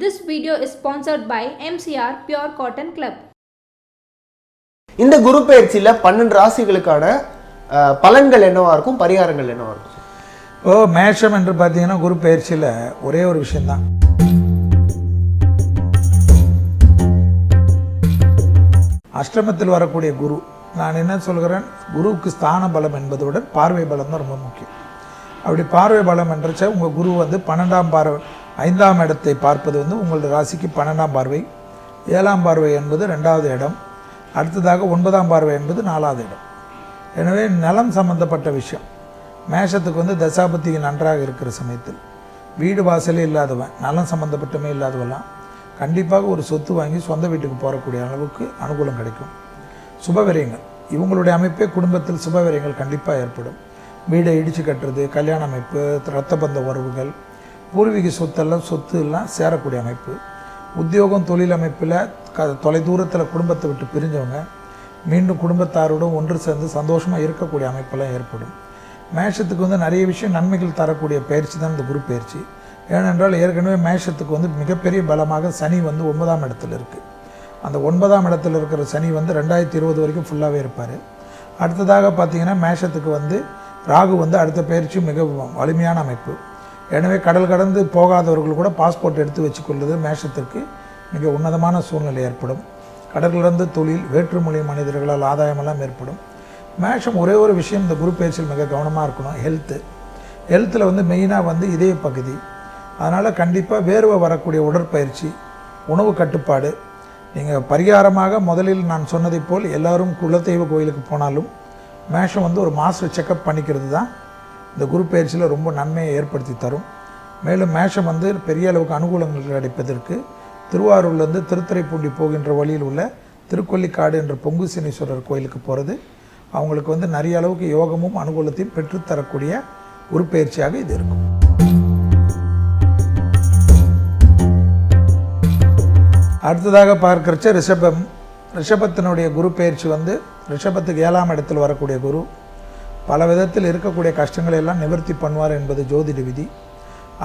This video is sponsored by MCR Pure Cotton Club. இந்த குரு பயிற்சியில் 12 ராசிகளுக்கான பலன்கள் என்னவா இருக்கும், பரிகாரங்கள் என்னவா இருக்கும்? மேஷம் என்று பார்த்தீங்கன்னா குரு பயிற்சியில் ஒரே ஒரு விஷயம்தான். அஷ்டமத்தில் வரக்கூடிய குரு, நான் என்ன சொல்கிறேன், குருவுக்கு ஸ்தான பலம் என்பதுடன் பார்வை பலம் தான் ரொம்ப முக்கியம். அப்படி பார்வை பலம் என்றச்ச உங்கள் குரு 12ஆம் பார்வை 5ஆம் இடத்தை பார்ப்பது உங்களோட ராசிக்கு 12ஆம் பார்வை, 7ஆம் பார்வை என்பது 2வது இடம், அடுத்ததாக 9ஆம் பார்வை என்பது 4வது இடம். எனவே நலம் சம்பந்தப்பட்ட விஷயம் மேஷத்துக்கு தசாபதி நன்றாக இருக்கிற சமயத்தில் வீடு வாசலே இல்லாதவன், நலம் சம்பந்தப்பட்டமே இல்லாதவெல்லாம் கண்டிப்பாக ஒரு சொத்து வாங்கி சொந்த வீட்டுக்கு போகக்கூடிய அளவுக்கு அனுகூலம் கிடைக்கும். சுபவிரயங்கள், இவங்களுடைய அமைப்பே குடும்பத்தில் சுபவிரயங்கள் கண்டிப்பாக ஏற்படும். வீடை இடித்து கட்டுறது, கல்யாண அமைப்பு, இரத்த பந்த உறவுகள், பூர்வீக சொத்து எல்லாம் சேரக்கூடிய அமைப்பு. உத்தியோகம் தொழில் அமைப்பில் தொலை தூரத்தில் குடும்பத்தை விட்டு பிரிஞ்சவங்க மீண்டும் குடும்பத்தாரோடும் ஒன்று சேர்ந்து சந்தோஷமாக இருக்கக்கூடிய அமைப்பெல்லாம் ஏற்படும். மேஷத்துக்கு நிறைய விஷயம் நன்மைகள் தரக்கூடிய பயிற்சி தான் இந்த குரு பயிற்சி. ஏனென்றால் ஏற்கனவே மேஷத்துக்கு மிகப்பெரிய பலமாக சனி 9ஆம் இடத்துல இருக்குது. அந்த 9ஆம் இடத்துல இருக்கிற சனி 2020 வரைக்கும் ஃபுல்லாகவே இருப்பார். அடுத்ததாக பார்த்திங்கன்னா மேஷத்துக்கு ராகு அடுத்த பயிற்சி மிக வலிமையான அமைப்பு. எனவே கடல் கடந்து போகாதவர்கள் கூட பாஸ்போர்ட் எடுத்து வச்சுக்கொள்வது மேஷத்திற்கு மிக உன்னதமான சூழ்நிலை ஏற்படும். கடல் கடந்து தொழில், வேற்றுமொழி மனிதர்களால் ஆதாயமெல்லாம் ஏற்படும். மேஷம் ஒரே ஒரு விஷயம் இந்த குரு பயிற்சியில் மிக கவனமாக இருக்கணும். ஹெல்த்தில் மெயினாக இதய பகுதி. அதனால் கண்டிப்பாக வேர்வை வரக்கூடிய உடற்பயிற்சி, உணவு கட்டுப்பாடு. நீங்கள் பரிகாரமாக முதலில் நான் சொன்னதை போல் எல்லாரும் குலதெய்வ கோயிலுக்கு போனாலும் மேஷம் ஒரு மாஸ்டர் செக்கப் பண்ணிக்கிறது தான் இந்த குரு பயிற்சியில் ரொம்ப நன்மையை ஏற்படுத்தி தரும். மேலும் மேஷம் பெரிய அளவுக்கு அனுகூலங்கள் கிடைப்பதற்கு திருவாரூர்லேருந்து திருத்துறைப்பூண்டி போகின்ற வழியில் உள்ள திருக்கொல்லிக்காடு என்ற பொங்கு சனீஸ்வரர் கோயிலுக்கு போகிறது அவங்களுக்கு நிறைய அளவுக்கு யோகமும் அனுகூலத்தையும் பெற்றுத்தரக்கூடிய குரு பயிற்சியாக இது இருக்கும். அடுத்ததாக பார்க்கிறச்ச ரிஷபம். ரிஷபத்தினுடைய குரு பயிற்சி ரிஷபத்துக்கு 7ஆம் இடத்தில் வரக்கூடிய குரு பல விதத்தில் இருக்கக்கூடிய கஷ்டங்களை எல்லாம் நிவர்த்தி பண்ணுவார் என்பது ஜோதிட விதி.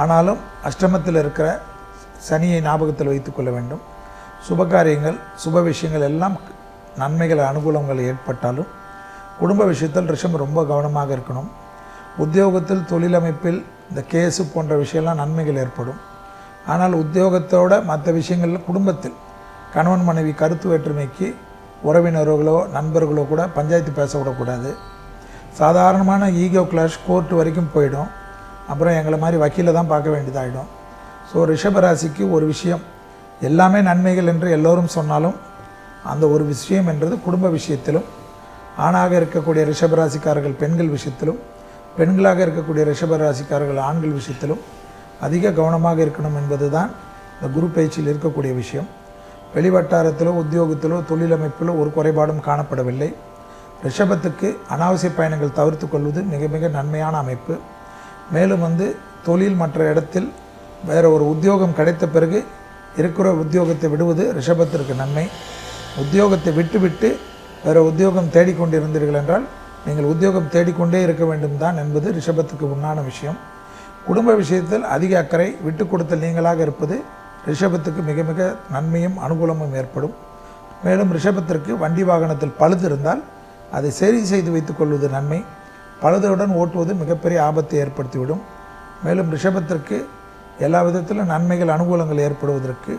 ஆனாலும் அஷ்டமத்தில் இருக்கிற சனியை ஞாபகத்தில் வைத்து கொள்ள வேண்டும். சுபகாரியங்கள், சுப விஷயங்கள் எல்லாம் நன்மைகள், அனுகூலங்கள் ஏற்பட்டாலும் குடும்ப விஷயத்தில் ரிஷபம் ரொம்ப கவனமாக இருக்கணும். உத்தியோகத்தில், தொழிலமைப்பில் இந்த கேஸு போன்ற விஷயம்லாம் நன்மைகள் ஏற்படும். ஆனால் உத்தியோகத்தோட மற்ற விஷயங்களில் குடும்பத்தில் கணவன் மனைவி கருத்து வேற்றுமைக்கு உறவினர்களோ நண்பர்களோ கூட பஞ்சாயத்து பேச விடக்கூடாது. சாதாரணமான ஈகோ கிளாஷ் கோர்ட்டு வரைக்கும் போயிடும். அப்புறம் எங்களை மாதிரி வக்கீலை தான் பார்க்க வேண்டியதாகிடும். ஸோ ரிஷபராசிக்கு ஒரு விஷயம், எல்லாமே நன்மைகள் என்று எல்லோரும் சொன்னாலும் அந்த ஒரு விஷயம் என்றது குடும்ப விஷயத்திலும், ஆணாக இருக்கக்கூடிய ரிஷபராசிக்காரர்கள் பெண்கள் விஷயத்திலும், பெண்களாக இருக்கக்கூடிய ரிஷபராசிக்காரர்கள் ஆண்கள் விஷயத்திலும் அதிக கவனமாக இருக்கணும் என்பது தான் இந்த குரு பயிற்சியில் இருக்கக்கூடிய விஷயம். வெளிவட்டாரத்திலோ உத்தியோகத்திலோ தொழிலமைப்பிலோ ஒரு குறைபாடும் காணப்படவில்லை. ரிஷபத்துக்கு அனாவசிய பயணங்கள் தவிர்த்து கொள்வது மிக மிக நன்மையான அமைப்பு. மேலும் தொழில் மற்ற இடத்தில் வேறு ஒரு உத்தியோகம் கிடைத்த பிறகு இருக்கிற உத்தியோகத்தை விடுவது ரிஷபத்திற்கு நன்மை. உத்தியோகத்தை விட்டுவிட்டு வேறு உத்தியோகம் தேடிக்கொண்டிருந்தீர்கள் என்றால் நீங்கள் உத்தியோகம் தேடிக்கொண்டே இருக்க வேண்டும் தான் என்பது ரிஷபத்துக்கு உண்டான விஷயம். குடும்ப விஷயத்தில் அதிக அக்கறை, விட்டு கொடுத்தல் நீங்களாக இருப்பது ரிஷபத்துக்கு மிக மிக நன்மையும் அனுகூலமும் ஏற்படும். மேலும் ரிஷபத்திற்கு வண்டி வாகனத்தில் பழுது இருந்தால் அதை சரி செய்து வைத்துக் கொள்வது நன்மை. பழுதுடன் ஓட்டுவது மிகப்பெரிய ஆபத்தை ஏற்படுத்திவிடும். மேலும் ரிஷபத்திற்கு எல்லா விதத்திலும் நன்மைகள், அனுகூலங்கள் ஏற்படுவதற்கு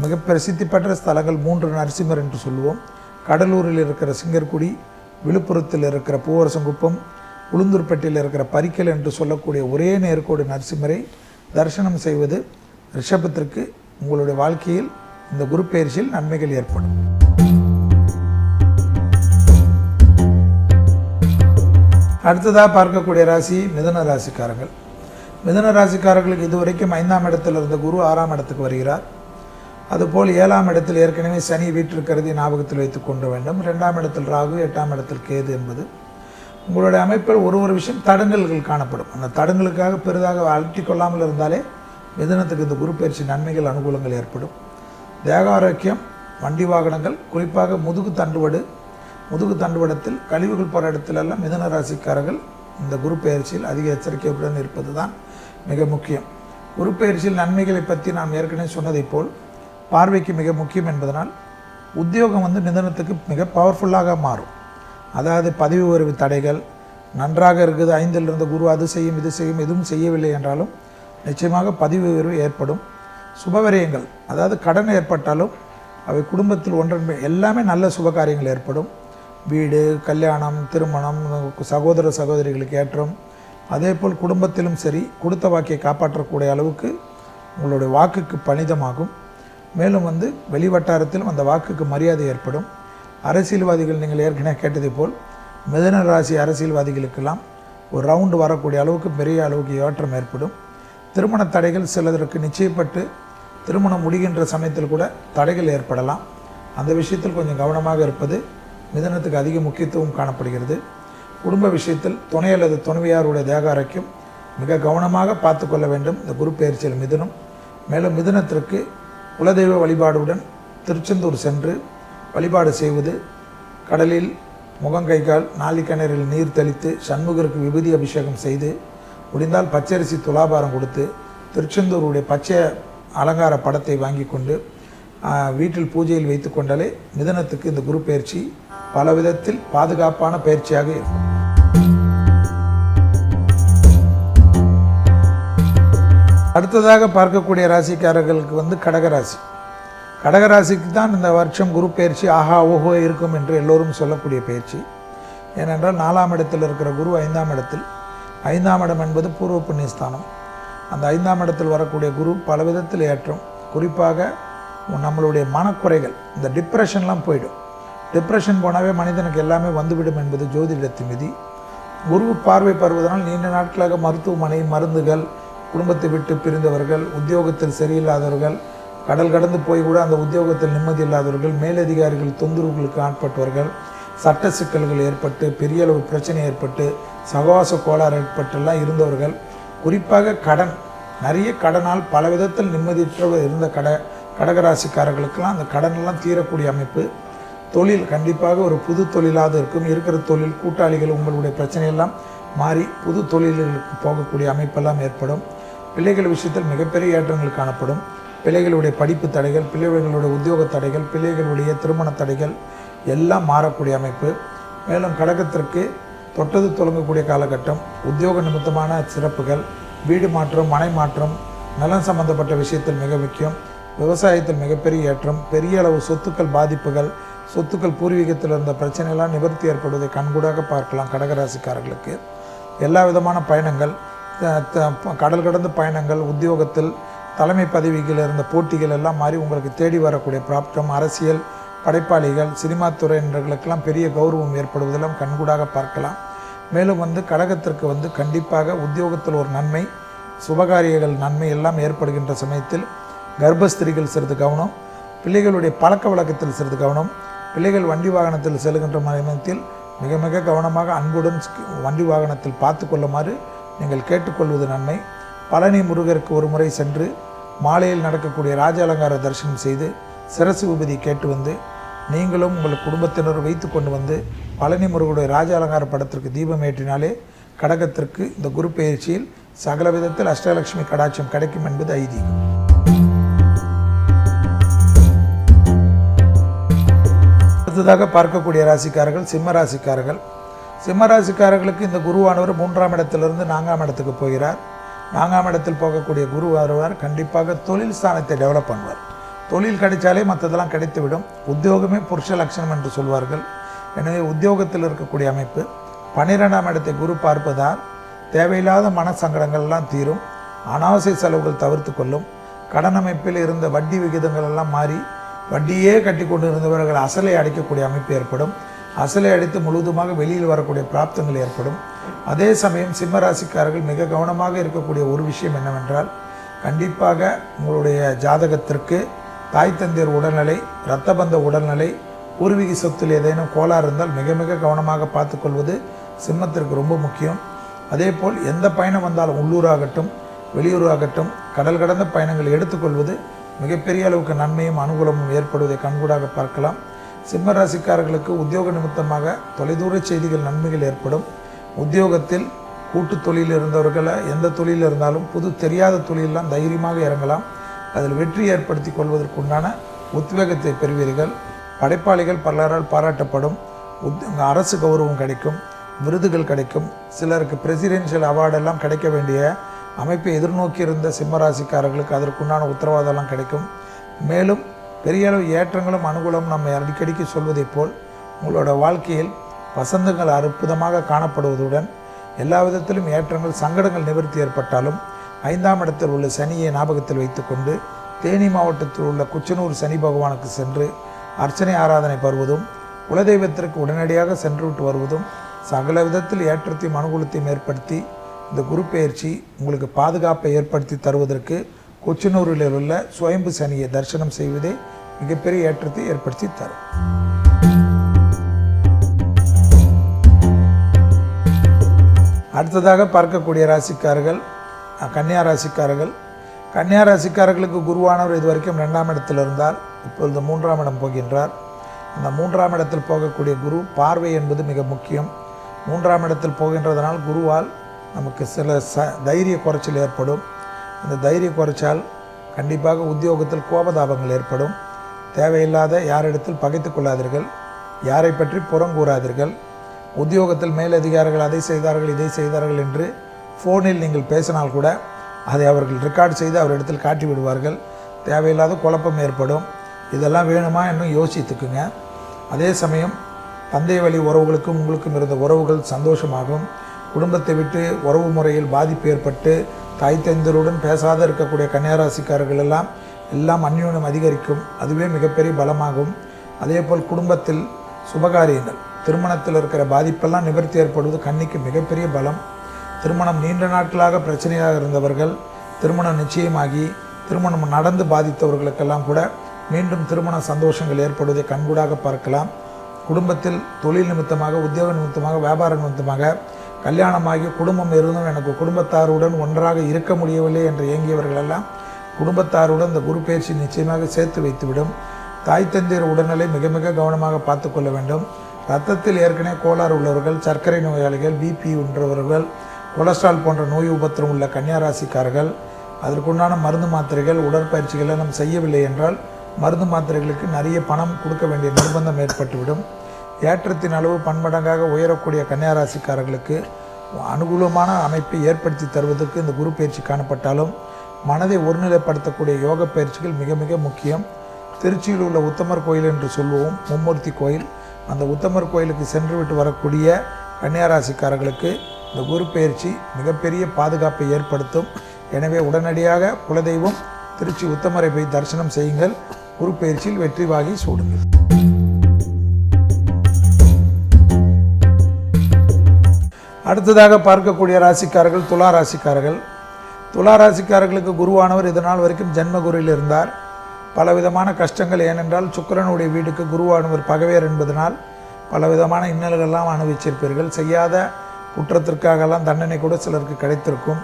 மிக பிரசித்தி பெற்ற ஸ்தலங்கள் 3 நரசிம்மர் என்று சொல்லுவோம். கடலூரில் இருக்கிற சிங்கர்குடி, விழுப்புரத்தில் இருக்கிற பூவரசங்குப்பம், உளுந்தூர்பேட்டையில் இருக்கிற பரிக்கல் என்று சொல்லக்கூடிய ஒரே நேர்கோடு நரசிம்மரை தரிசனம் செய்வது ரிஷபத்திற்கு உங்களுடைய வாழ்க்கையில் இந்த குரு பயிற்சியில் நன்மைகள் ஏற்படும். அடுத்ததாக பார்க்கக்கூடிய ராசி மிதுன ராசிக்காரர்கள். மிதுன ராசிக்காரர்களுக்கு இதுவரைக்கும் 5ஆம் இடத்தில் இருந்த குரு 6ஆம் இடத்துக்கு வருகிறார். அதுபோல் 7ஆம் இடத்தில் ஏற்கனவே சனி வீற்றிருக்கிறதை ஞாபகத்தில் வைத்துக் கொள்ள வேண்டும். 2ஆம் இடத்தில் ராகு, 8ஆம் இடத்தில் கேது என்பது உங்களுடைய அமைப்பில் ஒரு விஷயம் தடங்கல்கள் காணப்படும். அந்த தடங்களுக்காக பெரிதாக அழட்டி கொள்ளாமல் இருந்தாலே மிதுனத்துக்கு இந்த குரு பயிற்சி நன்மைகள், அனுகூலங்கள் ஏற்படும். தேக ஆரோக்கியம், வண்டி வாகனங்கள், குறிப்பாக முதுகு தண்டுவடத்தில் கழிவுகள் போகிற இடத்துலெல்லாம் மிதுன ராசிக்காரர்கள் இந்த குரு பயிற்சியில் அதிக எச்சரிக்கையுடன் இருப்பது தான் மிக முக்கியம். குரு பெயர்ச்சியில் நன்மைகளை பற்றி நாம் ஏற்கனவே சொன்னதைப் போல் பார்வைக்கு மிக முக்கியம் என்பதனால் உத்தியோகம் மிதனத்துக்கு மிக பவர்ஃபுல்லாக மாறும். அதாவது பதவி உயர்வு தடைகள் நன்றாக இருக்குது, 5ல் இருந்த குரு அது செய்யும் இது செய்யும் எதுவும் செய்யவில்லை என்றாலும் நிச்சயமாக பதவி உயர்வு ஏற்படும். சுபவிரயங்கள் அதாவது கடன் ஏற்பட்டாலும் அவை குடும்பத்தில் ஒன்றன் எல்லாமே நல்ல சுபகாரியங்கள் ஏற்படும். வீடு, கல்யாணம், திருமணம், சகோதர சகோதரிகளுக்கு ஏற்றம். அதேபோல் குடும்பத்திலும் சரி கொடுத்த வாக்கை காப்பாற்றக்கூடிய அளவுக்கு உங்களுடைய வாக்குக்கு பணிதமாகும். மேலும் வெளிவட்டாரத்திலும் அந்த வாக்குக்கு மரியாதை ஏற்படும். அரசியல்வாதிகள் நீங்கள் ஏற்கனவே கேட்டதை போல் மிதுன ராசி அரசியல்வாதிகளுக்கெல்லாம் ஒரு ரவுண்டு வரக்கூடிய அளவுக்கு பெரிய அளவுக்கு ஏற்றம் ஏற்படும். திருமண தடைகள் சிலருக்கு நிச்சயப்பட்டு திருமணம் முடிகின்ற சமயத்தில் கூட தடைகள் ஏற்படலாம். அந்த விஷயத்தில் கொஞ்சம் கவனமாக இருப்பது மிதுனத்துக்கு அதிக முக்கியத்துவம் காணப்படுகிறது. குடும்ப விஷயத்தில் துணை அல்லது துணைவியாருடைய தேக ஆரோக்கியம் மிக கவனமாக பார்த்து கொள்ள வேண்டும் இந்த குரு பெயர்ச்சியில் மிதுனம். மேலும் மிதுனத்திற்கு குலதெய்வ வழிபாடுடன் திருச்செந்தூர் சென்று வழிபாடு செய்வது, கடலில் முகங்கைகால் நாளிக்கிணறில் நீர் தெளித்து சண்முகருக்கு விபூதி அபிஷேகம் செய்து முடிந்தால் பச்சரிசி துலாபாரம் கொடுத்து திருச்செந்தூருடைய பச்சை அலங்கார படத்தை வாங்கி கொண்டு வீட்டில் பூஜையில் வைத்து கொண்டாலே மிதுனத்துக்கு இந்த குரு பயிற்சி பல விதத்தில் பாதுகாப்பான பயிற்சியாக இருக்கும். அடுத்ததாக பார்க்கக்கூடிய ராசிக்காரர்களுக்கு கடகராசி. கடகராசிக்கு தான் இந்த வருஷம் குரு பயிற்சி ஆஹா ஓஹோ இருக்கும் என்று எல்லோரும் சொல்லக்கூடிய பயிற்சி. ஏனென்றால் 4ஆம் இடத்தில் இருக்கிற குரு 5ஆம் இடத்தில், 5ஆம் இடம் என்பது பூர்வ புண்ணியஸ்தானம். அந்த 5ஆம் இடத்தில் வரக்கூடிய குரு பல விதத்தில் ஏற்றம். குறிப்பாக நம்மளுடைய மனக்குறைகள், இந்த டிப்ரெஷன்லாம் போயிடும். டிப்ரெஷன் போனாவே மனிதனுக்கு எல்லாமே வந்துவிடும் என்பது ஜோதிடத்தின் விதி. குரு பார்வை பருவதனால் நீண்ட நாட்களாக மருத்துவமனை, மருந்துகள், குடும்பத்தை விட்டு பிரிந்தவர்கள், உத்தியோகத்தில் சரியில்லாதவர்கள், கடல் கடந்து போய் கூட அந்த உத்தியோகத்தில் நிம்மதி இல்லாதவர்கள், மேலதிகாரிகள் தொந்தரவுகளுக்கு ஆட்பட்டவர்கள், சட்ட சிக்கல்கள் ஏற்பட்டு பெரிய அளவு பிரச்சனை ஏற்பட்டு சகவாச கோளாறு ஏற்பட்டெல்லாம் இருந்தவர்கள், குறிப்பாக கடன், நிறைய கடனால் பல விதத்தில் நிம்மதியற்ற இருந்த கடகராசிக்காரர்களுக்கெல்லாம் அந்த கடனெல்லாம் தீரக்கூடிய அமைப்பு. தொழில் கண்டிப்பாக ஒரு புது தொழிலாக இருக்கும். இருக்கிற தொழில் கூட்டாளிகள் உங்களுடைய பிரச்சனையெல்லாம் மாறி புது தொழில்களுக்கு போகக்கூடிய அமைப்பெல்லாம் ஏற்படும். பிள்ளைகள் விஷயத்தில் மிகப்பெரிய ஏற்றங்கள் காணப்படும். பிள்ளைகளுடைய படிப்பு தடைகள், பிள்ளைகளுடைய உத்தியோக தடைகள், பிள்ளைகளுடைய திருமண தடைகள் எல்லாம் மாறக்கூடிய அமைப்பு. மேலும் கடகத்திற்கு தொட்டது தொடங்கக்கூடிய காலகட்டம், உத்தியோக நிமித்தமான சிறப்புகள், வீடு மாற்றம், மனை மாற்றம், நலன் சம்பந்தப்பட்ட விஷயத்தில் மிக முக்கியம். விவசாயத்தில் மிகப்பெரிய ஏற்றம், பெரிய அளவு சொத்துக்கள் பாதிப்புகள், சொத்துக்கள் பூர்வீகத்தில் இருந்த பிரச்சனையெல்லாம் நிவர்த்தி ஏற்படுவதை கண்கூடாக பார்க்கலாம். கடகராசிக்காரர்களுக்கு எல்லா விதமான பயணங்கள், கடல் கடந்த பயணங்கள், உத்தியோகத்தில் தலைமை பதவிகள் இருந்த போட்டிகள் எல்லாம் மாறி உங்களுக்கு தேடி வரக்கூடிய பிராப்தம், அரசியல், படைப்பாளிகள், சினிமா துறையினர்களுக்கெல்லாம் பெரிய கௌரவம் ஏற்படுவதெல்லாம் கண்கூடாக பார்க்கலாம். மேலும் கடகத்திற்கு கண்டிப்பாக உத்தியோகத்தில் ஒரு நன்மை, சுபகாரியங்கள் நன்மை எல்லாம் ஏற்படுகின்ற சமயத்தில் கர்ப்பஸ்திரிகள் சிறிது கவனம், பிள்ளைகளுடைய பழக்க வழக்கத்தில் சிறிது கவனம், பிள்ளைகள் வண்டி வாகனத்தில் செல்கின்ற சமயத்தில் மிக மிக கவனமாக அன்புடன் வண்டி வாகனத்தில் பார்த்து கொள்ளுமாறு நீங்கள் கேட்டுக்கொள்வது நன்மை. பழனி முருகருக்கு ஒரு முறை சென்று மாலையில் நடக்கக்கூடிய ராஜ அலங்கார தரிசனம் செய்து சிரசு விபதி கேட்டு நீங்களும் உங்கள் குடும்பத்தினர் வைத்து கொண்டு பழனி முருகனுடைய ராஜ அலங்கார படத்திற்கு தீபம் ஏற்றினாலே கடகத்திற்கு இந்த குரு பெயர்ச்சியில் சகல விதத்தில் அஷ்டலட்சுமி கடாட்சம் கிடைக்கும் என்பது ஐதீகம். அடுத்ததாக பார்க்கக்கூடிய ராசிக்காரர்கள் சிம்ம ராசிக்காரர்கள். சிம்ம ராசிக்காரர்களுக்கு இந்த குருவானவர் 3ஆம் இடத்திலிருந்து 4ஆம் இடத்துக்கு போகிறார். 4ஆம் இடத்தில் போகக்கூடிய குரு வருவார். கண்டிப்பாக தொழில் ஸ்தானத்தை டெவலப் பண்ணுவார். தொழில் கிடைச்சாலே மற்றதெல்லாம் கிடைத்துவிடும். உத்தியோகமே புருஷ லட்சணம் என்று சொல்வார்கள். எனவே உத்தியோகத்தில் இருக்கக்கூடிய அமைப்பு 12ஆம் இடத்தை குரு பார்ப்பதால் தேவையில்லாத மன சங்கடங்கள்லாம் தீரும். அனாவசிய செலவுகள் தவிர்த்து கொள்ளும். கடன் அமைப்பில் இருந்த வட்டி விகிதங்கள் எல்லாம் மாறி வட்டியே கட்டி கொண்டு இருந்தவர்கள் அசலை அடைக்கக்கூடிய அமைப்பு ஏற்படும். அசலை அடித்து முழுவதுமாக வெளியில் வரக்கூடிய பிராப்தங்கள் ஏற்படும். அதே சமயம் சிம்மராசிக்காரர்கள் மிக கவனமாக இருக்கக்கூடிய ஒரு விஷயம் என்னவென்றால், கண்டிப்பாக உங்களுடைய ஜாதகத்திற்கு தாய் தந்தையர் உடல்நிலை, இரத்தபந்த உடல்நிலை, பூர்வீக சொத்தில் ஏதேனும் கோளாறு இருந்தால் மிக மிக கவனமாக பார்த்துக்கொள்வது சிம்மத்திற்கு ரொம்ப முக்கியம். அதே போல் எந்த பயணம் வந்தாலும் உள்ளூராகட்டும் வெளியூராகட்டும் கடல் கடந்த பயணங்கள் எடுத்துக்கொள்வது மிகப்பெரிய அளவுக்கு நன்மையும் அனுகூலமும் ஏற்படுவதை கண்கூடாக பார்க்கலாம். சிம்ம ராசிக்காரர்களுக்கு உத்தியோக நிமித்தமாக தொலைதூர செய்திகள் நன்மைகள் ஏற்படும். உத்தியோகத்தில் கூட்டு தொழில் இருந்தவர்களை எந்த தொழில் இருந்தாலும் புது தெரியாத தொழிலெல்லாம் தைரியமாக இறங்கலாம். அதில் வெற்றி ஏற்படுத்தி கொள்வதற்குண்டான உத்வேகத்தை பெறுவீர்கள். படைப்பாளிகள் பலரால் பாராட்டப்படும். அரசு கௌரவம் கிடைக்கும், விருதுகள் கிடைக்கும். சிலருக்கு பிரசிடென்ஷியல் அவார்டெல்லாம் கிடைக்க வேண்டிய அமைப்பை எதிர்நோக்கி இருந்த சிம்மராசிக்காரர்களுக்கு அதற்குண்டான உத்தரவாதம்லாம் கிடைக்கும். மேலும் பெரிய அளவு ஏற்றங்களும் அனுகூலமும் நம்ம அடிக்கடிக்கு சொல்வதைப் போல் உங்களோட வாழ்க்கையில் வசந்தங்கள் அற்புதமாக காணப்படுவதுடன் எல்லா விதத்திலும் ஏற்றங்கள், சங்கடங்கள் நிவர்த்தி ஏற்பட்டாலும் 5ஆம் இடத்தில் உள்ள சனியை ஞாபகத்தில் வைத்துக்கொண்டு தேனி மாவட்டத்தில் உள்ள குச்சனூர் சனி பகவானுக்கு சென்று அர்ச்சனை ஆராதனை பெறுவதும் குலதெய்வத்திற்கு உடனடியாக சென்றுவிட்டு வருவதும் சகல விதத்தில் ஏற்றத்தையும் அனுகூலத்தையும் ஏற்படுத்தி இந்த குரு பெயர்ச்சி உங்களுக்கு பாதுகாப்பை ஏற்படுத்தி தருவதற்கு குச்சனூரில் உள்ள சுயம்பு சனியை தரிசனம் செய்வதே மிகப்பெரிய ஏற்றத்தை ஏற்படுத்தி தரும். அடுத்ததாக பார்க்கக்கூடிய ராசிக்காரர்கள் கன்னியா ராசிக்காரர்கள். கன்னியா ராசிக்காரர்களுக்கு குருவானவர் இதுவரைக்கும் 2ஆம் இடத்தில் இருந்தார். இப்பொழுது 3ஆம் இடம் போகின்றார். அந்த 3ஆம் இடத்தில் போகக்கூடிய குரு பார்வை என்பது மிக முக்கியம். 3ஆம் இடத்தில் போகின்றதனால் குருவால் நமக்கு சில தைரிய குறைச்சல் ஏற்படும். அந்த தைரிய குறைச்சால் கண்டிப்பாக உத்தியோகத்தில் கோபதாபங்கள் ஏற்படும். தேவையில்லாத யாரிடத்தில் பகைத்து கொள்ளாதீர்கள், யாரை பற்றி புறங்கூறாதீர்கள். உத்தியோகத்தில் மேலதிகாரிகள் அதை செய்தார்கள் இதை செய்தார்கள் என்று ஃபோனில் நீங்கள் பேசினால் கூட அதை அவர்கள் ரெக்கார்ட் செய்து அவரிடத்தில் காட்டி விடுவார்கள். தேவையில்லாத குழப்பம் ஏற்படும். இதெல்லாம் வேணுமா இன்னும் யோசித்துக்குங்க. அதே சமயம் தந்தை வழி உறவுகளுக்கும் உங்களுக்கும் இருந்த உறவுகள் சந்தோஷமாகும். குடும்பத்தை விட்டு உறவு முறையில் பாதிப்பு ஏற்பட்டு தாய் தந்தையருடன் பேசாத இருக்கக்கூடிய கன்னியாராசிக்காரர்கள் எல்லாம் அந்யோன்யம் அதிகரிக்கும். அதுவே மிகப்பெரிய பலமாகும். அதேபோல் குடும்பத்தில் சுபகாரியங்கள், திருமணத்தில் இருக்கிற பாதிப்பெல்லாம் நிவர்த்தி ஏற்படுவது கன்னிக்கு மிகப்பெரிய பலம். திருமணம் நீண்ட நாட்களாக பிரச்சனையாக இருந்தவர்கள் திருமணம் நிச்சயமாகி திருமணம் நடந்து பாதித்தவர்களுக்கெல்லாம் கூட மீண்டும் திருமண சந்தோஷங்கள் ஏற்படுவதை கண்கூடாக பார்க்கலாம். குடும்பத்தில் தொழில் நிமித்தமாக, உத்தியோக நிமித்தமாக, வியாபார நிமித்தமாக கல்யாணமாகி குடும்பம் இருந்தும் எனக்கு குடும்பத்தாருடன் ஒன்றாக இருக்க முடியவில்லை என்று இயங்கியவர்களெல்லாம் குடும்பத்தாருடன் இந்த குரு பயிற்சி நிச்சயமாக சேர்த்து வைத்துவிடும். தாய் தந்தையர் உடல்நிலை மிக மிக கவனமாக பார்த்து கொள்ள வேண்டும். இரத்தத்தில் ஏற்கனவே கோளாறு உள்ளவர்கள், சர்க்கரை நோயாளிகள், பிபி உள்ளவர்கள், கொலஸ்ட்ரால் போன்ற நோய் உபத்திரம் உள்ள கன்னியாராசிக்காரர்கள் அதற்குண்டான மருந்து மாத்திரைகள், உடற்பயிற்சிகளை நாம் செய்யவில்லை என்றால் மருந்து மாத்திரைகளுக்கு நிறைய பணம் கொடுக்க வேண்டிய நிர்பந்தம் ஏற்பட்டுவிடும். ஏற்றத்தின் அளவு பன்மடங்காக உயரக்கூடிய கன்னியாராசிக்காரர்களுக்கு அனுகூலமான அமைப்பை ஏற்படுத்தி தருவதற்கு இந்த குரு பயிற்சி காணப்பட்டாலும் மனதை ஒருநிலைப்படுத்தக்கூடிய யோக பயிற்சிகள் மிக மிக முக்கியம். திருச்சியில் உள்ள உத்தமர் கோயில் என்று சொல்லுவோம், மும்மூர்த்தி கோயில். அந்த உத்தமர் கோயிலுக்கு சென்றுவிட்டு வரக்கூடிய கன்னியாராசிக்காரர்களுக்கு இந்த குரு பயிற்சி மிகப்பெரிய பாதுகாப்பை ஏற்படுத்தும். எனவே உடனடியாக குலதெய்வம் திருச்சி உத்தமரை போய் தரிசனம் செய்யுங்கள். குரு பயிற்சியில் வெற்றி வாகி சூடுங்கள். அடுத்ததாக பார்க்கக்கூடிய ராசிக்காரர்கள் துலா ராசிக்காரர்கள். துலா ராசிக்காரர்களுக்கு குருவானவர் இதனால் வரைக்கும் ஜென்மகுருவில் இருந்தார். பலவிதமான கஷ்டங்கள், ஏனென்றால் சுக்கிரனுடைய வீட்டுக்கு குருவானவர் பகைவர் என்பதனால் பலவிதமான இன்னல்களெல்லாம் அனுபவிச்சிருப்பீர்கள். செய்யாத குற்றத்திற்காகலாம் தண்டனை கூட சிலருக்கு கிடைத்திருக்கும்.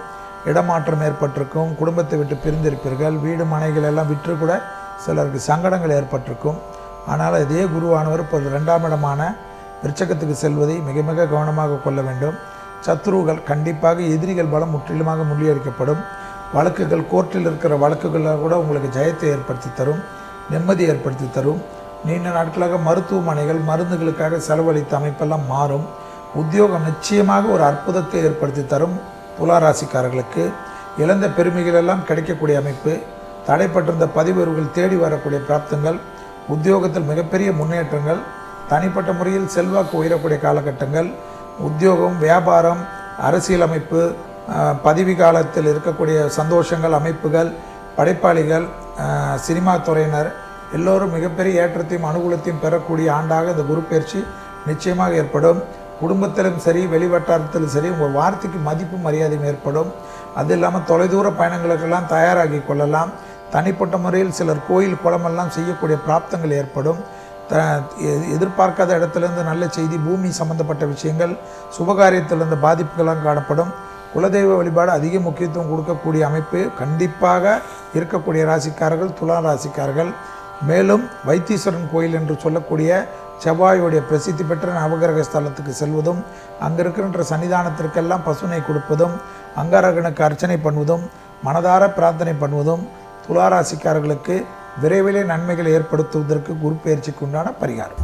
இடமாற்றம் ஏற்பட்டிருக்கும். குடும்பத்தை விட்டு பிரிந்திருப்பீர்கள். வீடு மனைகள் எல்லாம் விற்று கூட சிலருக்கு சங்கடங்கள் ஏற்பட்டிருக்கும். ஆனால் இதே குருவானவர் இப்போது 2ஆம் இடமான விருச்சகத்துக்கு செல்வதை மிக மிக கவனமாக கொள்ள வேண்டும். சத்ருகள், கண்டிப்பாக எதிரிகள் பலம் முற்றிலுமாக முறியடிக்கப்படும். வழக்குகள், கோர்ட்டில் இருக்கிற வழக்குகளில் கூட உங்களுக்கு ஜெயத்தை ஏற்படுத்தி தரும், நிம்மதி ஏற்படுத்தி தரும். நீண்ட நாட்களாக மருத்துவமனைகள், மருந்துகளுக்காக செலவழித்த அமைப்பெல்லாம் மாறும். உத்தியோகம் நிச்சயமாக ஒரு அற்புதத்தை ஏற்படுத்தி தரும். துளாராசிக்காரர்களுக்கு இழந்த பெருமைகள் எல்லாம் கிடைக்கக்கூடிய அமைப்பு. தடைப்பட்டிருந்த பதிவுகள் தேடி வரக்கூடிய பிராப்தங்கள், உத்தியோகத்தில் மிகப்பெரிய முன்னேற்றங்கள், தனிப்பட்ட முறையில் செல்வாக்கு உயரக்கூடிய காலகட்டங்கள், உத்தியோகம், வியாபாரம், அரசியல் அமைப்பு, பதவி காலத்தில் இருக்கக்கூடிய சந்தோஷங்கள், அமைப்புகள், படைப்பாளிகள், சினிமா துறையினர் எல்லோரும் மிகப்பெரிய ஏற்றத்தையும் அனுகூலத்தையும் பெறக்கூடிய ஆண்டாக இந்த குரு பயிற்சி நிச்சயமாக ஏற்படும். குடும்பத்திலும் சரி, வெளிவட்டாரத்திலும் சரி, உங்கள் வார்த்தைக்கு மதிப்பு மரியாதையும் ஏற்படும். அது இல்லாமல் தொலைதூர பயணங்களுக்கெல்லாம் தயாராகி கொள்ளலாம். தனிப்பட்ட முறையில் சிலர் கோயில் குளமெல்லாம் செய்யக்கூடிய பிராப்தங்கள் ஏற்படும். எதிர்பார்க்காத இடத்துலேருந்து நல்ல செய்தி, பூமி சம்பந்தப்பட்ட விஷயங்கள், சுபகாரியத்திலிருந்து பாதிப்புகள்லாம் காணப்படும். குலதெய்வ வழிபாடு அதிக முக்கியத்துவம் கொடுக்கக்கூடிய அமைப்பு கண்டிப்பாக இருக்கக்கூடிய ராசிக்காரர்கள் துலா ராசிக்காரர்கள். மேலும் வைத்தீஸ்வரன் கோயில் என்று சொல்லக்கூடிய செவ்வாயுடைய பிரசித்தி பெற்ற நவகிரக ஸ்தலத்துக்கு செல்வதும், அங்கே இருக்கின்ற சன்னிதானத்திற்கெல்லாம் பசுனை கொடுப்பதும், அங்காரகனுக்கு அர்ச்சனை பண்ணுவதும், மனதார பிரார்த்தனை பண்ணுவதும் துளாராசிக்காரர்களுக்கு விரைவிலே நன்மைகளை ஏற்படுத்துவதற்கு குரு பயிற்சிக்கு உண்டான பரிகாரம்.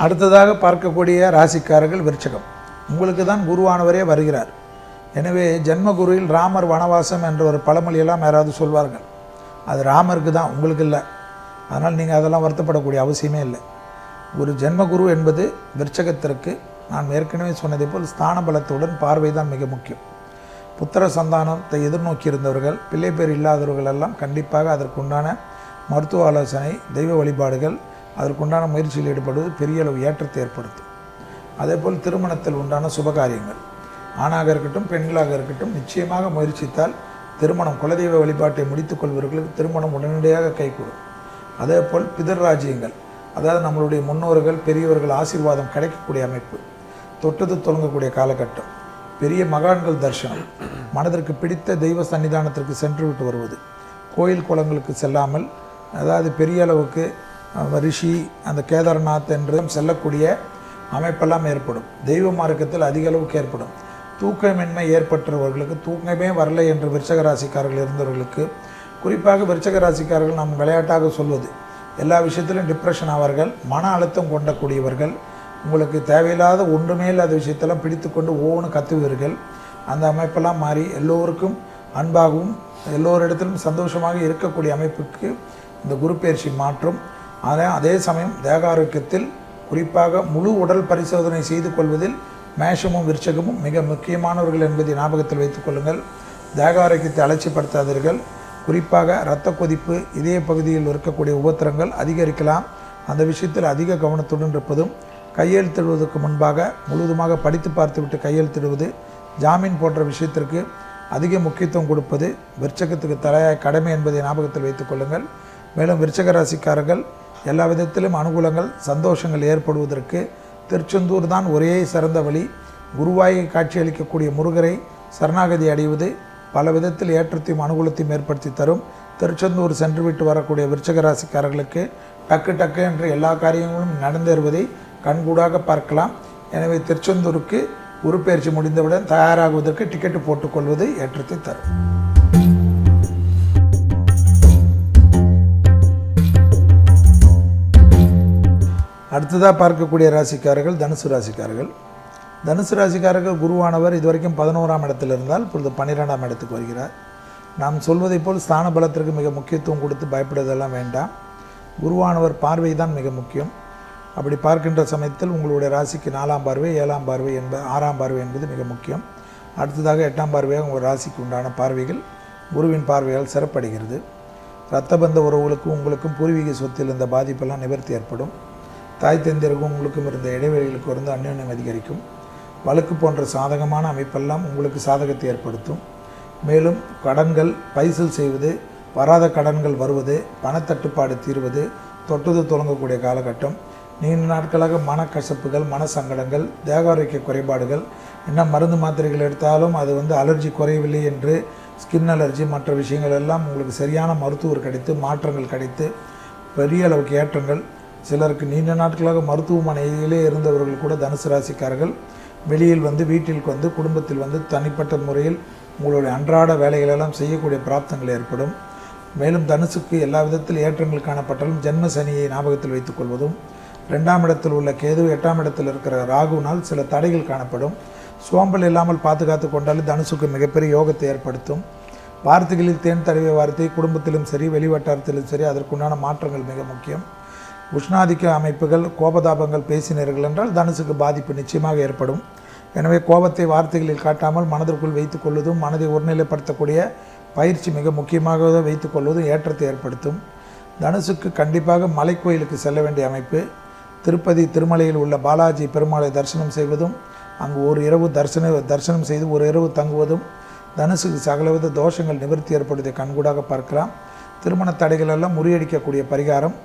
அடுத்ததாக பார்க்கக்கூடிய ராசிக்காரர்கள் விருச்சகம். உங்களுக்கு தான் குருவானவரே வருகிறார். எனவே ஜென்மகுருவில் ராமர் வனவாசம் என்ற ஒரு பழமொழியெல்லாம் யாராவது சொல்வார்கள். அது ராமருக்கு தான், உங்களுக்கு இல்லை. அதனால் நீங்கள் அதெல்லாம் வருத்தப்படக்கூடிய அவசியமே இல்லை. ஒரு ஜென்மகுரு என்பது விருச்சகத்திற்கு நான் ஏற்கனவே சொன்னதை போல் ஸ்தான பலத்துடன் பார்வை தான் மிக முக்கியம். புத்திர சந்தானத்தை எதிர்நோக்கி இருந்தவர்கள், பிள்ளை பேர் இல்லாதவர்கள் எல்லாம் கண்டிப்பாக அதற்குண்டான மருத்துவ ஆலோசனை, தெய்வ வழிபாடுகள், அதற்குண்டான முயற்சியில் ஈடுபடுவது பெரிய அளவு ஏற்றத்தை ஏற்படுத்தும். அதேபோல் திருமணத்தில் உண்டான சுபகாரியங்கள், ஆணாக இருக்கட்டும் பெண்களாக இருக்கட்டும், நிச்சயமாக முயற்சித்தால் திருமணம், குலதெய்வ வழிபாட்டை முடித்துக் கொள்வர்களுக்கு திருமணம் உடனடியாக கைகூடும். அதேபோல் பிதர்ராஜ்யங்கள், அதாவது நம்மளுடைய முன்னோர்கள் பெரியவர்கள் ஆசீர்வாதம் கிடைக்கக்கூடிய அமைப்பு, தொட்டது தொடங்கக்கூடிய காலகட்டம், பெரிய மகான்கள் தரிசனம், மனதிற்கு பிடித்த தெய்வ சன்னிதானத்திற்கு சென்று விட்டு வருவது, கோயில் குளங்களுக்கு செல்லாமல், அதாவது பெரிய அளவுக்கு ரிஷி அந்த கேதார்நாத் என்று செல்லக்கூடிய அமைப்பெல்லாம் ஏற்படும். தெய்வ மார்க்கத்தில் அதிக அளவுக்கு ஏற்படும். தூக்கமின்மை ஏற்பட்டவர்களுக்கு, தூக்கமே வரலை என்று விருச்சக ராசிக்காரர்கள் இருந்தவர்களுக்கு, குறிப்பாக விருச்சக ராசிக்காரர்கள் நாம் விளையாட்டாக சொல்வது, எல்லா விஷயத்திலும் டிப்ரெஷன் ஆவார்கள், மன அழுத்தம் கொண்டக்கூடியவர்கள், உங்களுக்கு தேவையில்லாத ஒன்றுமே இல்லாத விஷயத்தெல்லாம் பிடித்து கொண்டு ஒவ்வொன்று கத்துவீர்கள். அந்த அமைப்பெல்லாம் மாறி எல்லோருக்கும் அன்பாகவும் எல்லோரிடத்திலும் சந்தோஷமாக இருக்கக்கூடிய அமைப்புக்கு இந்த குரு பயிற்சி மாற்றும். அதே சமயம் தேக ஆரோக்கியத்தில் குறிப்பாக முழு உடல் பரிசோதனை செய்து கொள்வதில் மேஷமும் விருச்சகமும் மிக முக்கியமானவர்கள் என்பதை ஞாபகத்தில் வைத்துக் கொள்ளுங்கள். தேக ஆரோக்கியத்தை அலட்சிப்படுத்தாதீர்கள். குறிப்பாக இரத்த கொதிப்பு, இதய பகுதியில் இருக்கக்கூடிய உபத்திரங்கள் அதிகரிக்கலாம். அந்த விஷயத்தில் அதிக கவனத்துடன் இருப்பதும், கையெழுத்திடுவதற்கு முன்பாக முழுவதுமாக படித்து பார்த்துவிட்டு கையெழுத்திடுவது, ஜாமீன் போன்ற விஷயத்திற்கு அதிக முக்கியத்துவம் கொடுப்பது விருச்சகத்துக்கு தலையாய கடமை என்பதை ஞாபகத்தில் வைத்துக் கொள்ளுங்கள். மேலும் விருச்சக ராசிக்காரர்கள் எல்லா விதத்திலும் அனுகூலங்கள், சந்தோஷங்கள் ஏற்படுவதற்கு திருச்செந்தூர் தான் ஒரே சிறந்த வழி. குருவாயை காட்சியளிக்கக்கூடிய முருகரை சரணாகதி அடைவது பல விதத்தில் ஏற்றத்தையும் அனுகூலத்தையும் ஏற்படுத்தி தரும். திருச்செந்தூர் சென்றுவிட்டு வரக்கூடிய விருச்சக ராசிக்காரர்களுக்கு டக்கு என்று எல்லா காரியங்களும் நடந்தேறுவதை கண்கூடாக பார்க்கலாம். எனவே திருச்செந்தூருக்கு குரு பயிற்சி முடிந்தவுடன் தயாராகுவதற்கு டிக்கெட்டு போட்டுக்கொள்வது ஏற்றத்தை தரும். அடுத்ததாக பார்க்கக்கூடிய ராசிக்காரர்கள் தனுசு ராசிக்காரர்கள். தனுசு ராசிக்காரர்கள் குருவானவர் இதுவரைக்கும் 11ஆம் இடத்தில் இருந்தால் இப்பொழுது 12ஆம் இடத்துக்கு வருகிறார். நாம் சொல்வதை போல் ஸ்தான பலத்திற்கு மிக முக்கியத்துவம் கொடுத்து பயப்படுவதெல்லாம் வேண்டாம். குருவானவர் பார்வை தான் மிக முக்கியம். அப்படி பார்க்கின்ற சமயத்தில் உங்களுடைய ராசிக்கு 4ஆம் பார்வை, 7ஆம் பார்வை 6ஆம் பார்வை என்பது மிக முக்கியம். அடுத்ததாக 8ஆம் பார்வையாக உங்கள் ராசிக்கு உண்டான பார்வைகள் குருவின் பார்வையால் சிறப்படைகிறது. இரத்தபந்த உறவுகளுக்கும் உங்களுக்கும் பூர்வீக சொத்தில் இந்த பாதிப்பெல்லாம் நிவர்த்தி ஏற்படும். தாய் தந்தையருக்கும் உங்களுக்கும் இருந்த இடைவெளிகளுக்கு வந்து அந்யோன்யம் அதிகரிக்கும். வழக்கு போன்ற சாதகமான அமைப்பெல்லாம் உங்களுக்கு சாதகத்தை ஏற்படுத்தும். மேலும் கடன்கள் பைசல் செய்வது, வராத கடன்கள் வருவது, பணத்தட்டுப்பாடு தீர்வது, தொட்டது தொடங்கக்கூடிய காலகட்டம், நீண்ட நாட்களாக மனக்கசப்புகள், மன சங்கடங்கள், தேகாரோக்கிய குறைபாடுகள், என்ன மருந்து மாத்திரைகள் எடுத்தாலும் அது அலர்ஜி குறையவில்லை என்று ஸ்கின் அலர்ஜி மற்ற விஷயங்கள் எல்லாம் உங்களுக்கு சரியான மருத்துவர் கிடைத்து மாற்றங்கள் கிடைத்து பெரிய அளவுக்கு ஏற்றங்கள். சிலருக்கு நீண்ட நாட்களாக மருத்துவமனையிலே இருந்தவர்கள் கூட தனுசு ராசிக்காரர்கள் வெளியில் வீட்டில் குடும்பத்தில் தனிப்பட்ட முறையில் உங்களுடைய அன்றாட வேலைகளெல்லாம் செய்யக்கூடிய பிராப்தங்கள் ஏற்படும். மேலும் தனுசுக்கு எல்லா விதத்தில் ஏற்றங்கள் காணப்பட்டாலும் ஜென்ம சனியை ஞாபகத்தில் வைத்துக் கொள்வதும், 2ஆம் இடத்தில் உள்ள கேது, 8ஆம் இடத்தில் இருக்கிற ராகுனால் சில தடைகள் காணப்படும். சோம்பல் இல்லாமல் பாதுகாத்து கொண்டாலும் தனுசுக்கு மிகப்பெரிய யோகத்தை ஏற்படுத்தும். வார்த்தைகளில் தேன் தடவிய வார்த்தை குடும்பத்திலும் சரி வெளிவட்டாரத்திலும் சரி அதற்குண்டான மாற்றங்கள் மிக முக்கியம். உஷ்ணாதிக்க அமைப்புகள், கோபதாபங்கள் பேசினீர்கள் என்றால் தனுசுக்கு பாதிப்பு நிச்சயமாக ஏற்படும். எனவே கோபத்தை வார்த்தைகளில் காட்டாமல் மனதிற்குள் வைத்துக் கொள்வதும், மனதை ஒருநிலைப்படுத்தக்கூடிய பயிற்சி மிக முக்கியமாக வைத்துக் கொள்வதும் ஏற்றத்தை ஏற்படுத்தும். தனுசுக்கு கண்டிப்பாக மலைக்கோயிலுக்கு செல்ல வேண்டிய அமைப்பு. திருப்பதி திருமலையில் உள்ள பாலாஜி பெருமாளை தரிசனம் செய்வதும், அங்கு ஒரு இரவு தரிசனம் செய்து ஒரு இரவு தங்குவதும் தனுசுக்கு சகலவித தோஷங்கள் நிவர்த்தி ஏற்படுவதை கண்கூடாக பார்க்கலாம். திருமண தடைகள் எல்லாம் முறியடிக்கக்கூடிய பரிகாரம்,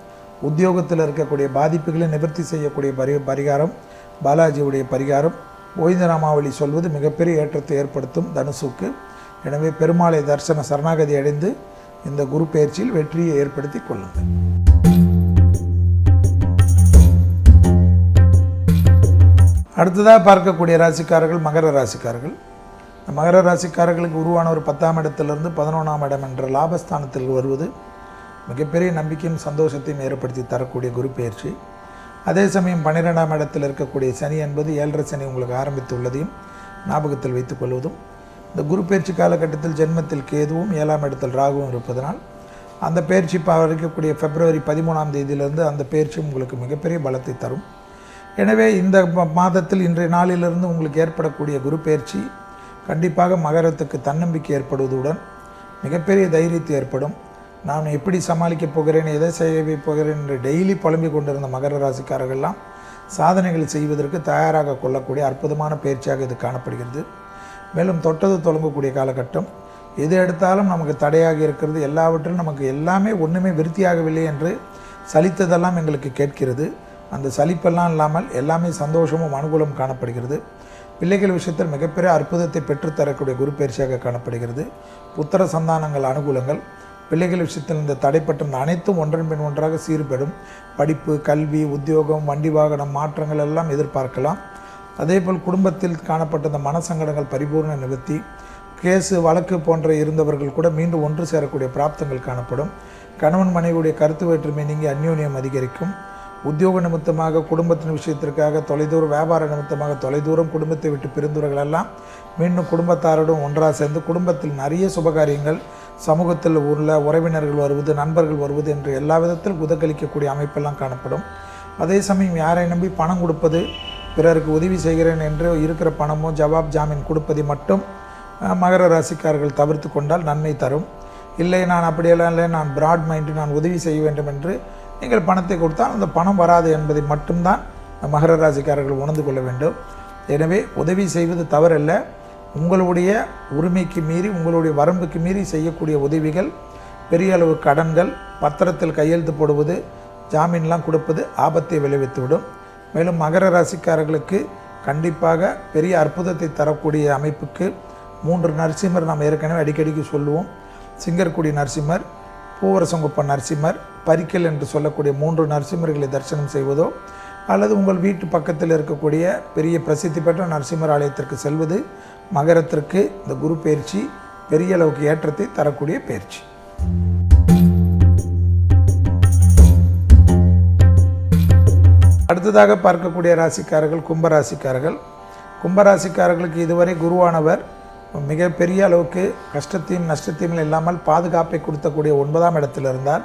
உத்தியோகத்தில் இருக்கக்கூடிய பாதிப்புகளை நிவர்த்தி செய்யக்கூடிய பரிகாரம் பாலாஜியுடைய பரிகாரம். ஓய்ந்தநாமாவளி சொல்வது மிகப்பெரிய ஏற்றத்தை ஏற்படுத்தும் தனுசுக்கு. எனவே பெருமாளை தரிசன சரணாகதி அடைந்து இந்த குரு பயிற்சியில் வெற்றியை ஏற்படுத்தி கொள்ளுங்கள். அடுத்ததாக பார்க்கக்கூடிய ராசிக்காரர்கள் மகர ராசிக்காரர்கள். மகர ராசிக்காரர்களுக்கு உருவானவர் 10ஆம் இடத்திலிருந்து 11ஆம் இடம் என்ற லாபஸ்தானத்தில் வருவது மிகப்பெரிய நம்பிக்கையும் சந்தோஷத்தையும் ஏற்படுத்தி தரக்கூடிய குரு பயிற்சி. அதே சமயம் 12ஆம் இடத்தில் இருக்கக்கூடிய சனி என்பது 7.5 சனி உங்களுக்கு ஆரம்பித்துள்ளதையும் ஞாபகத்தில் வைத்துக் கொள்வதும், இந்த குரு பயிற்சி காலகட்டத்தில் ஜென்மத்தில் கேதுவும் 7ஆம் இடத்தில் ராகுவும் இருப்பதனால் அந்த பயிற்சி இருக்கக்கூடிய பிப்ரவரி 13ஆம் தேதியிலிருந்து அந்த பயிற்சி உங்களுக்கு மிகப்பெரிய பலத்தை தரும். எனவே இந்த மாதத்தில் இன்றைய நாளிலிருந்து உங்களுக்கு ஏற்படக்கூடிய குரு பயிற்சி கண்டிப்பாக மகரத்துக்கு தன்னம்பிக்கை ஏற்படுவதுடன் மிகப்பெரிய தைரியத்தை ஏற்படும். நான் எப்படி சமாளிக்கப் போகிறேன், எதை செய்ய போகிறேன் என்று டெய்லி புலம்பிக் கொண்டிருந்த மகர ராசிக்காரர்கள்லாம் சாதனைகள் செய்வதற்கு தயாராக கொள்ளக்கூடிய அற்புதமான பயிற்சியாக இது காணப்படுகிறது. மேலும் தொட்டது தொடங்கக்கூடிய காலகட்டம், எது எடுத்தாலும் நமக்கு தடையாக இருக்கிறது, எல்லாவற்றிலும் நமக்கு எல்லாமே ஒன்றுமே விருத்தியாகவில்லை என்று சலித்ததெல்லாம் எங்களுக்கு கேட்கிறது. அந்த சலிப்பெல்லாம் இல்லாமல் எல்லாமே சந்தோஷமும் அனுகூலம் காணப்படுகிறது. பிள்ளைகள் விஷயத்தில் மிகப்பெரிய அற்புதத்தை பெற்றுத்தரக்கூடிய குரு பயிற்சியாக காணப்படுகிறது. புத்திர சந்தானங்கள் அனுகூலங்கள், பிள்ளைகள் விஷயத்தில் இந்த தடைப்பட்ட அனைத்தும் ஒன்றன் பின் ஒன்றாக சீர்படும். படிப்பு, கல்வி, உத்தியோகம், வண்டி வாகனம் மாற்றங்கள் எல்லாம் எதிர்பார்க்கலாம். அதேபோல் குடும்பத்தில் காணப்பட்ட இந்த மனசங்கடங்கள் பரிபூர்ண நிவர்த்தி, கேஸு வழக்கு போன்ற இருந்தவர்கள் கூட மீண்டும் ஒன்று சேரக்கூடிய பிராப்தங்கள் காணப்படும். கணவன் மனைவியுடைய கருத்து வேற்றுமை நீங்கி அந்யோன்யம் அதிகரிக்கும். உத்தியோக நிமித்தமாக குடும்பத்தின் விஷயத்திற்காக தொலைதூரம், வியாபார நிமித்தமாக தொலைதூரம் குடும்பத்தை விட்டு பிரிந்தவர்கள் எல்லாம் மீண்டும் குடும்பத்தாருடன் ஒன்றாக சேர்ந்து குடும்பத்தில் நிறைய சுபகாரியங்கள், சமூகத்தில் உள்ள உறவினர்கள் வருவது, நண்பர்கள் வருவது என்று எல்லா விதத்தில் உதகளிக்கக்கூடிய அமைப்பெல்லாம் காணப்படும். அதே சமயம் யாரை நம்பி பணம் கொடுப்பது, பிறருக்கு உதவி செய்கிறேன் என்று இருக்கிற பணமோ ஜவாப் ஜாமீன் கொடுப்பதை மட்டும் மகர ராசிக்காரர்கள் தவிர்த்து கொண்டால் நன்மை தரும். இல்லை, நான் அப்படியெல்லாம் இல்லை, நான் பிராட் மைண்டு, நான் உதவி செய்ய வேண்டும் என்று நீங்கள் பணத்தை கொடுத்தால் அந்த பணம் வராது என்பதை மட்டும்தான் மகர ராசிக்காரர்கள் உணர்ந்து கொள்ள வேண்டும். எனவே உதவி செய்வது தவறல்ல. உங்களுடைய உரிமைக்கு மீறி, உங்களுடைய வரம்புக்கு மீறி செய்யக்கூடிய உதவிகள், பெரிய அளவு கடன்கள், பத்திரத்தில் கையெழுத்து போடுவது, ஜாமீன்லாம் கொடுப்பது ஆபத்தை விளைவித்துவிடும். மேலும் மகர ராசிக்காரர்களுக்கு கண்டிப்பாக பெரிய அற்புதத்தை தரக்கூடிய அமைப்புக்கு 3 நரசிம்மர் நாம் ஏற்கனவே அடிக்கடிக்கு சொல்லுவோம். சிங்கர்குடி நரசிம்மர், பூவரசங்குப்ப நரசிம்மர், பரிக்கல் என்று சொல்லக்கூடிய 3 நரசிம்மர்களை தரிசனம் செய்வதோ அல்லது உங்கள் வீட்டு பக்கத்தில் இருக்கக்கூடிய பெரிய பிரசித்தி பெற்ற நரசிம்மர் ஆலயத்திற்கு செல்வது மகரத்திற்கு இந்த குரு பயிற்சி பெரிய அளவுக்கு ஏற்றத்தை தரக்கூடிய பயிற்சி. அடுத்ததாக பார்க்கக்கூடிய ராசிக்காரர்கள் கும்பராசிக்காரர்கள். கும்பராசிக்காரர்களுக்கு இதுவரை குருவானவர் மிகப்பெரிய அளவுக்கு கஷ்டத்தையும் நஷ்டத்தையும் இல்லாமல் பாதுகாப்பை கொடுத்தக்கூடிய 9ஆம் இடத்தில் இருந்தால்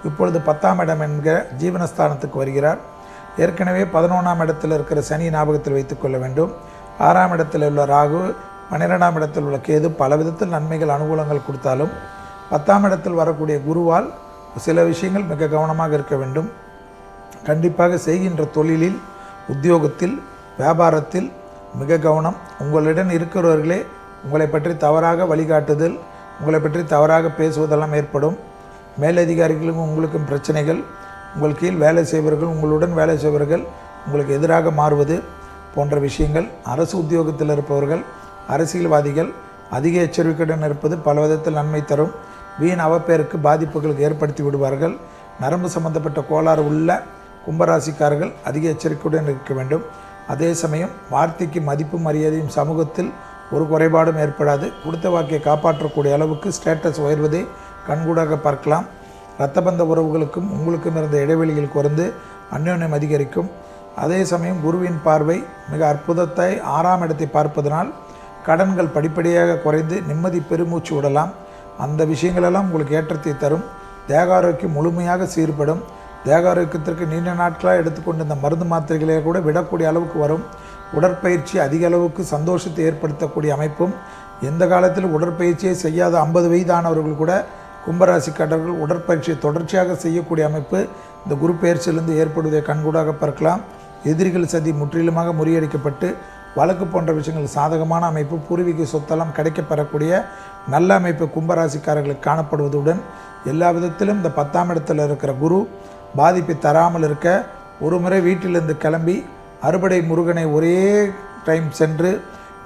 இப்பொழுது 10ஆம் இடம் என்கிற ஜீவனஸ்தானத்துக்கு வருகிறார். ஏற்கனவே 11ஆம் இடத்தில் இருக்கிற சனி ஞாபகத்தில் வைத்துக்கொள்ள வேண்டும். 6ஆம் இடத்தில் உள்ள ராகு, 12ஆம் இடத்தில் உள்ள கேது பல விதத்தில் நன்மைகள் அனுகூலங்கள் கொடுத்தாலும் 10ஆம் இடத்தில் வரக்கூடிய குருவால் சில விஷயங்கள் மிக கவனமாக இருக்க வேண்டும். கண்டிப்பாக செய்கின்ற தொழிலில், உத்தியோகத்தில், வியாபாரத்தில் மிக கவனம். உங்களிடம் இருக்கிறவர்களே உங்களை பற்றி தவறாக வழிகாட்டுதல், உங்களை பற்றி தவறாக பேசுவதெல்லாம் ஏற்படும். மேலதிகாரிகளுக்கும் உங்களுக்கும் பிரச்சனைகள், உங்கள் கீழ் வேலை செய்வர்கள், உங்களுடன் வேலை செய்வர்கள் உங்களுக்கு எதிராக மாறுவது போன்ற விஷயங்கள். அரசு உத்தியோகத்தில் இருப்பவர்கள், அரசியல்வாதிகள் அதிக எச்சரிக்கையுடன் இருப்பது பல விதத்தில் நன்மை தரும். வீண் அவப்பேருக்கு பாதிப்புகளுக்கு ஏற்படுத்தி விடுவார்கள். நரம்பு சம்பந்தப்பட்ட கோளாறு உள்ள கும்பராசிக்காரர்கள் அதிக எச்சரிக்கையுடன் இருக்க வேண்டும். அதே சமயம் வார்த்தைக்கு மதிப்பும் மரியாதையும் சமூகத்தில் ஒரு குறைபாடும் ஏற்படாது. கொடுத்த வாக்கை காப்பாற்றக்கூடிய அளவுக்கு ஸ்டேட்டஸ் உயர்வதை கண்கூடாக பார்க்கலாம். இரத்தபந்த உறவுகளுக்கும் உங்களுக்கும் இருந்த இடைவெளிகள் குறைந்து அந்யோன்யம் அதிகரிக்கும். அதே சமயம் குருவின் பார்வை மிக அற்புதத்தை 6ஆம் இடத்தை பார்ப்பதனால் கடன்கள் படிப்படியாக குறைந்து நிம்மதி பெருமூச்சு விடலாம். அந்த விஷயங்களெல்லாம் உங்களுக்கு ஏற்றத்தை தரும். தேக ஆரோக்கியம் முழுமையாக சீர்படும். தேக ஆரோக்கியத்திற்கு நீண்ட நாட்களாக எடுத்துக்கொண்டு இந்த மருந்து மாத்திரைகளை கூட விடக்கூடிய அளவுக்கு வரும். உடற்பயிற்சி அதிக அளவுக்கு சந்தோஷத்தை ஏற்படுத்தக்கூடிய அமைப்பும், எந்த காலத்தில் உடற்பயிற்சியை செய்யாத 50 வயதானவர்கள் கூட கும்பராசிக்காரர்கள் உடற்பயிற்சியை தொடர்ச்சியாக செய்யக்கூடிய அமைப்பு இந்த குரு பயிற்சியிலிருந்து ஏற்படுவதை கண்கூடாக பார்க்கலாம். எதிரிகள் சதி முற்றிலுமாக முறியடிக்கப்பட்டு வழக்கு போன்ற விஷயங்கள் சாதகமான அமைப்பு, பூர்வீக சொத்தெல்லாம் கிடைக்கப்பெறக்கூடிய நல்ல அமைப்பு கும்பராசிக்காரர்களுக்கு காணப்படுவதுடன் எல்லா விதத்திலும் இந்த 10ஆம் இடத்தில் இருக்கிற குரு பாதிப்பை தராமல் இருக்க ஒரு முறை வீட்டிலிருந்து கிளம்பி அறுபடை முருகனை ஒரே டைம் சென்று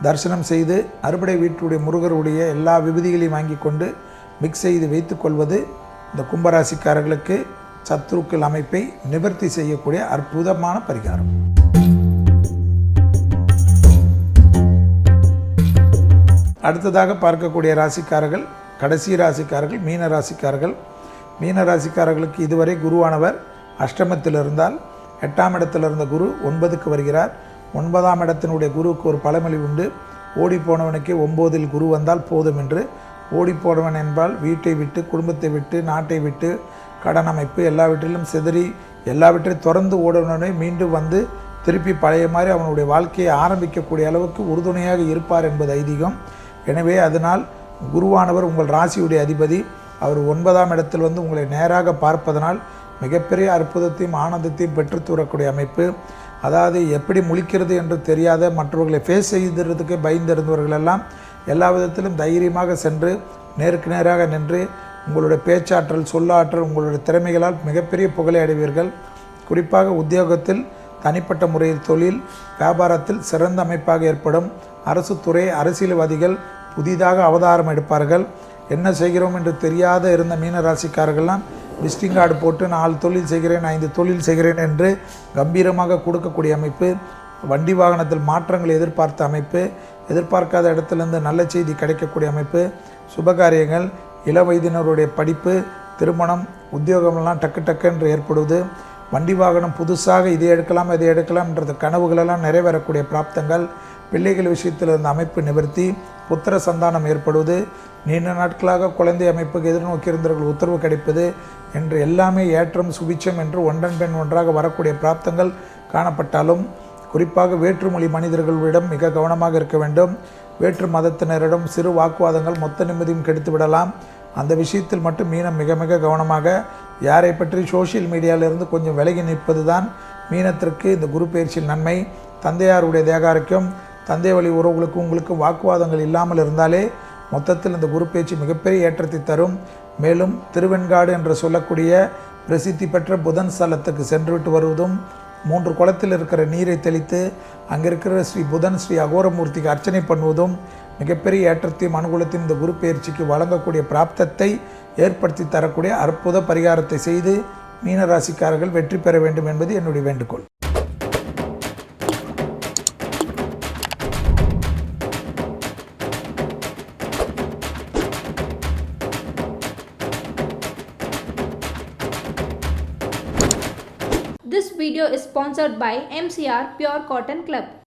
தரிசனம் செய்து அறுபடை வீட்டுடைய முருகருடைய எல்லா விபூதிகளையும் வாங்கி கொண்டு மிக்ஸ் செய்து வைத்துக்கொள்வது இந்த கும்பராசிக்காரர்களுக்கு சத்ருக்கள் அமைப்பை நிவர்த்தி செய்யக்கூடிய அற்புதமான பரிகாரம். அடுத்ததாக பார்க்கக்கூடிய ராசிக்காரர்கள் கடைசி ராசிக்காரர்கள் மீன ராசிக்காரர்கள். மீன ராசிக்காரர்களுக்கு இதுவரை குருவானவர் அஷ்டமத்தில் இருந்தால் 8ஆம் இடத்தில் இருந்த குரு 9க்கு வருகிறார். 9ஆம் இடத்தினுடைய குருவுக்கு ஒரு பழமொழி உண்டு, ஓடிப்போனவனுக்கே 9இல் குரு வந்தால் போதும் என்று. ஓடிப்போனவன் என்பால் வீட்டை விட்டு, குடும்பத்தை விட்டு, நாட்டை விட்டு, கடன் அமைப்பு எல்லாவற்றிலும் சிதறி எல்லாவற்றையும் திறந்து ஓடுவனே மீண்டும் வந்து திருப்பி பழைய மாதிரி அவனுடைய வாழ்க்கையை ஆரம்பிக்கக்கூடிய அளவுக்கு உறுதுணையாக இருப்பார் என்பது ஐதீகம். எனவே அதனால் குருவானவர் உங்கள் ராசியுடைய அதிபதி, அவர் 9ஆம் இடத்தில் வந்து உங்களை நேராக பார்ப்பதனால் மிகப்பெரிய அற்புதத்தையும் ஆனந்தத்தையும் பெற்றுத்தூரக்கூடிய அமைப்பு. அதாவது எப்படி முழிக்கிறது என்று தெரியாத மற்றவர்களை ஃபேஸ் செய்துறதுக்கு பயந்திருந்தவர்களெல்லாம் எல்லா விதத்திலும் தைரியமாக சென்று நேருக்கு நேராக நின்று உங்களுடைய பேச்சாற்றல், சொல்லாற்றல், உங்களுடைய திறமைகளால் மிகப்பெரிய புகழை அடைவீர்கள். குறிப்பாக உத்தியோகத்தில், தனிப்பட்ட முறையில், தொழில் வியாபாரத்தில் சிறந்த அமைப்பாக ஏற்படும். அரசு துறை அரசியல்வாதிகள் புதிதாக அவதாரம் எடுப்பார்கள். என்ன செய்கிறோம் என்று தெரியாத இருந்த மீனராசிக்காரர்கள்லாம் விசிட்டிங் கார்டு போட்டு 4 தொழில் செய்கிறேன், 5 தொழில் செய்கிறேன் என்று கம்பீரமாக கொடுக்கக்கூடிய அமைப்பு. வண்டி வாகனத்தில் மாற்றங்களை எதிர்பார்த்த அமைப்பு. எதிர்பார்க்காத இடத்துலேருந்து நல்ல செய்தி கிடைக்கக்கூடிய அமைப்பு. சுபகாரியங்கள், இள வயதினருடைய படிப்பு, திருமணம், உத்தியோகமெல்லாம் டக்கு என்று ஏற்படுவது. வண்டி வாகனம் புதுசாக இதை எடுக்கலாம் இதை எடுக்கலாம்ன்றது கனவுகளெல்லாம் நிறைவேறக்கூடிய பிராப்தங்கள். பிள்ளைகள் விஷயத்தில் இருந்த அமைப்பு நிவர்த்தி. புத்திர சந்தானம் ஏற்படுவது. நீண்ட நாட்களாக குழந்தை அமைப்புக்கு எதிர்நோக்கியிருந்தவர்கள் உத்தரவு கிடைப்பது என்று எல்லாமே ஏற்றம் சுபிச்சம் என்று ஒன்றன் பின் ஒன்றாக வரக்கூடிய பிராப்தங்கள் காணப்பட்டாலும் குறிப்பாக வேற்றுமொழி மனிதர்களிடம் மிக கவனமாக இருக்க வேண்டும். வேற்று மதத்தினரிடம் சிறு வாக்குவாதங்கள் மொத்த நிம்மதியும் கெடுத்து விடலாம். அந்த விஷயத்தில் மட்டும் மீனம் மிக மிக கவனமாக, யாரை பற்றி சோஷியல் மீடியாவிலிருந்து கொஞ்சம் விலகி நிற்பது தான் மீனத்திற்கு இந்த குரு பயிற்சியில் நன்மை. தந்தையாருடைய தேகாரிக்கும், தந்தை வழி உறவுகளுக்கும் உங்களுக்கு வாக்குவாதங்கள் இல்லாமல் இருந்தாலே மொத்தத்தில் இந்த குரு பயிற்சி மிகப்பெரிய ஏற்றத்தை தரும். மேலும் திருவெண்காடு என்று சொல்லக்கூடிய பிரசித்தி பெற்ற புதன் ஸ்தலத்துக்கு சென்றுவிட்டு வருவதும், 3 குளத்தில் இருக்கிற நீரை தெளித்து அங்கிருக்கிற ஸ்ரீ புதன் ஸ்ரீ அகோரமூர்த்திக்கு அர்ச்சனை பண்ணுவதும் மிகப்பெரிய ஏற்றத்தையும் அனுகூலத்தையும் இந்த குரு பயிற்சிக்கு வழங்கக்கூடிய பிராப்தத்தை ஏற்படுத்தி தரக்கூடிய அற்புத பரிகாரத்தை செய்து மீனராசிக்காரர்கள் வெற்றி பெற வேண்டும் என்பது என்னுடைய வேண்டுகோள். This video is sponsored by MCR Pure Cotton Club.